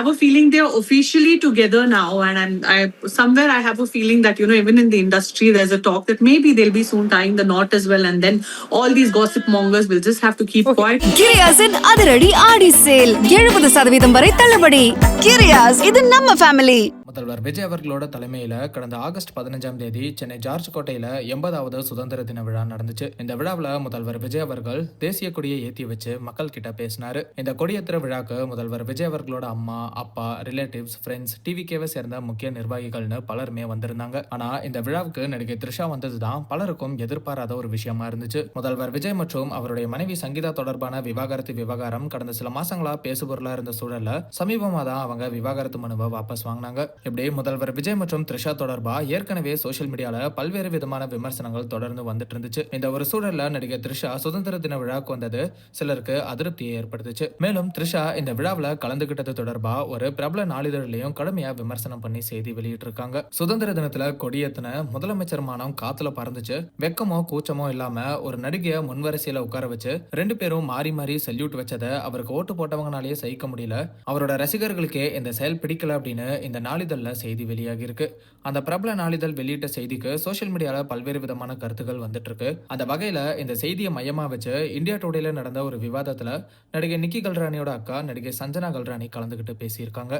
have a feeling they're officially together now, and I somewhere I have a feeling that even in the industry there's a talk that maybe they'll be soon tying the knot as well, and then all these gossip mongers will just have to keep quiet. கிரியாஸின் அதிரடி ஆடி sale 70% வரை தள்ளுபடி. கிரியாஸ், இது நம்ம family. முதல்வர் விஜய் அவர்களோட தலைமையில கடந்த August 15ஆம் தேதி சென்னை ஜார்ஜ் கோட்டையில 80வது சுதந்திர தின விழா நடந்துச்சு. இந்த விழாவில் முதல்வர் விஜய் அவர்கள் தேசிய கொடியை ஏற்றி வச்சு மக்கள் கிட்ட பேசினாரு. இந்த கொடியேற்ற விழாக்கு முதல்வர் விஜய் அவர்களோட அம்மா, அப்பா, ரிலேட்டிவ்ஸ், ஃப்ரெண்ட்ஸ், டிவிகேவை சேர்ந்த முக்கிய நிர்வாகிகள்னு பலருமே வந்திருந்தாங்க. ஆனா இந்த விழாவுக்கு நடிகை த்ரிஷா வந்ததுதான் பலருக்கும் எதிர்பாராத ஒரு விஷயமா இருந்துச்சு. முதல்வர் விஜய் மற்றும் அவருடைய மனைவி சங்கீதா தொடர்பான விவாகரத்து விவகாரம் கடந்த சில மாசங்களா பேசுபொருளா இருந்த சூழல்ல சமீபமா தான் அவங்க விவாகரத்து மனுவை வாபஸ் வாங்கினாங்க. இப்படி முதல்வர் விஜய் மற்றும் த்ரிஷா தொடர்பா ஏற்கனவே சோசியல் மீடியால பல்வேறு விதமான விமர்சனங்கள் தொடர்ந்து வந்துட்டு இருந்துச்சு. இந்த ஒரு சூழல்ல நடிகை த்ரிஷா சுதந்திர தின விழாவுக்கு வந்தது சிலருக்கு அதிருப்தியை ஏற்படுத்துச்சு. மேலும் த்ரிஷா இந்த விழாவில் கலந்துகிட்டது தொடர்பா ஒரு பிரபல நாளிதழிலையும் கடுமையா விமர்சனம் பண்ணி செய்தி வெளியிட்டு இருக்காங்க. சுதந்திர தினத்துல கொடியேத்தின முதலமைச்சர் மானம் காத்துல பறந்துச்சு. வெக்கமோ கூச்சமோ இல்லாம ஒரு நடிகைய முன்வரிசையில உட்கார வச்சு 2 பேரும் மாறி மாறி சல்யூட் வச்சதை அவருக்கு ஓட்டு போட்டவங்கனாலேயே சகிக்க முடியல. அவரோட ரசிகர்களுக்கே இந்த செயல் பிடிக்கல அப்படின்னு இந்த நாளிதழ் செய்தி வெளியாகி இருக்கு. அந்த பிரபல நாளிதழ் வெளியிட்ட செய்திக்கு சோசியல் மீடியால பல்வேறு விதமான கருத்துக்கள் வந்துட்டு இருக்கு. அந்த வகையில இந்த செய்தியை மையமா வச்சு இந்தியா டுடேல நடந்த ஒரு விவாதத்துல நடிகை நிக்கி கல்ராணியோட அக்கா நடிகை சஞ்சனா கல்ராணி கலந்துகிட்டு பேசியிருக்காங்க.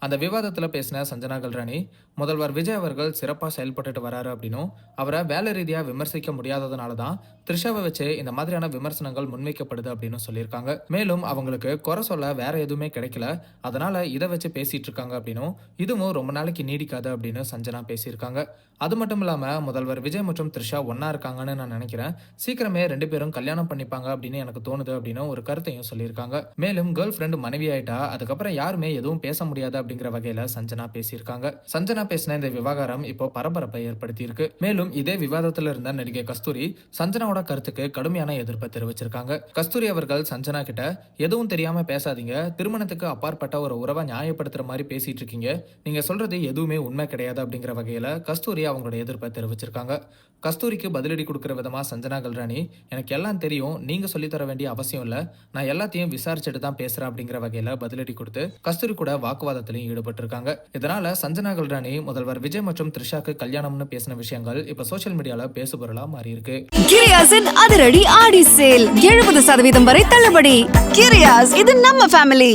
அந்த விவாதத்துல பேசின சஞ்சனா கல்ராணி, முதல்வர் விஜய் அவர்கள் சிறப்பா செயல்பட்டு வராரு அப்படின்னும் அவரை வேலை ரீதியா விமர்சிக்க முடியாததுனாலதான் த்ரிஷாவை வச்சு இந்த மாதிரியான விமர்சனங்கள் முன்வைக்கப்படுது அப்படின்னு சொல்லியிருக்காங்க. மேலும் அவங்களுக்கு குறை சொல்ல வேற எதுவுமே கிடைக்கல, அதனால இதை வச்சு பேசிட்டு இருக்காங்க அப்படின்னும் இதுவும் ரொம்ப நாளைக்கு நீடிக்காது அப்படின்னு சஞ்சனா பேசியிருக்காங்க. அது மட்டும் இல்லாம முதல்வர் விஜய் மற்றும் த்ரிஷா ஒன்னா இருக்காங்கன்னு நான் நினைக்கிறேன். சீக்கிரமே 2 பேரும் கல்யாணம் பண்ணிப்பாங்க அப்படின்னு எனக்கு தோணுது அப்படின்னு ஒரு கருத்தையும் சொல்லியிருக்காங்க. மேலும் கேர்ள் ஃப்ரெண்ட் மனைவி ஆயிட்டா அதுக்கப்புறம் யாருமே எதுவும் பேச முடியாது அப்படிங்கிற வகையில சஞ்சனா பேசியிருக்காங்க. சஞ்சனா பேசின இந்த விவகாரம் இப்போ பரபரப்பை ஏற்படுத்தி இருக்கு. மேலும் இதே விவாதத்துல இருந்த நடிகை கஸ்தூரி சஞ்சனாவோட கருத்துக்கு கடுமையான எதிர்ப்பை தெரிவிச்சிருக்காங்க. கஸ்தூரி அவர்கள் சஞ்சனா கிட்ட எதுவும் தெரியாம பேசாதீங்க, திருமணத்துக்கு அப்பாற்பட்ட ஒரு உறவை நியாயப்படுத்துற மாதிரி பேசிட்டு இருக்கீங்க, நீங்க சொல்றது எதுவுமே உண்மை கிடையாது அப்படிங்கிற வகையில கஸ்தூரி அவங்களோட எதிர்ப்பை தெரிவிச்சிருக்காங்க. கஸ்தூரிக்கு பதிலடி கொடுக்கிற விதமா சஞ்சனா கல்ராணி, எனக்கு எல்லாம் தெரியும், நீங்க சொல்லித்தர வேண்டிய அவசியம் இல்ல, நான் எல்லாத்தையும் விசாரிச்சுட்டு தான் பேசுறேன் அப்படிங்கிற வகையில பதிலடி கொடுத்து கஸ்தூரி கூட வாக்குவாதத்திலையும் ஈடுபட்டு இருக்காங்க. இதனால சஞ்சனா கல்ராணி முதல்வர் விஜய் மற்றும் த்ரிஷாக்கு கல்யாணம்னு பேசின விஷயங்கள் இப்ப சோசியல் மீடியால பேசுபொருளா மாறி இருக்கு. கிரியாஸின் அதிரடி ஆடி சேல் 70% வரை தள்ளுபடி. கிரியாஸ், இது நம்ம ஃபேமிலி.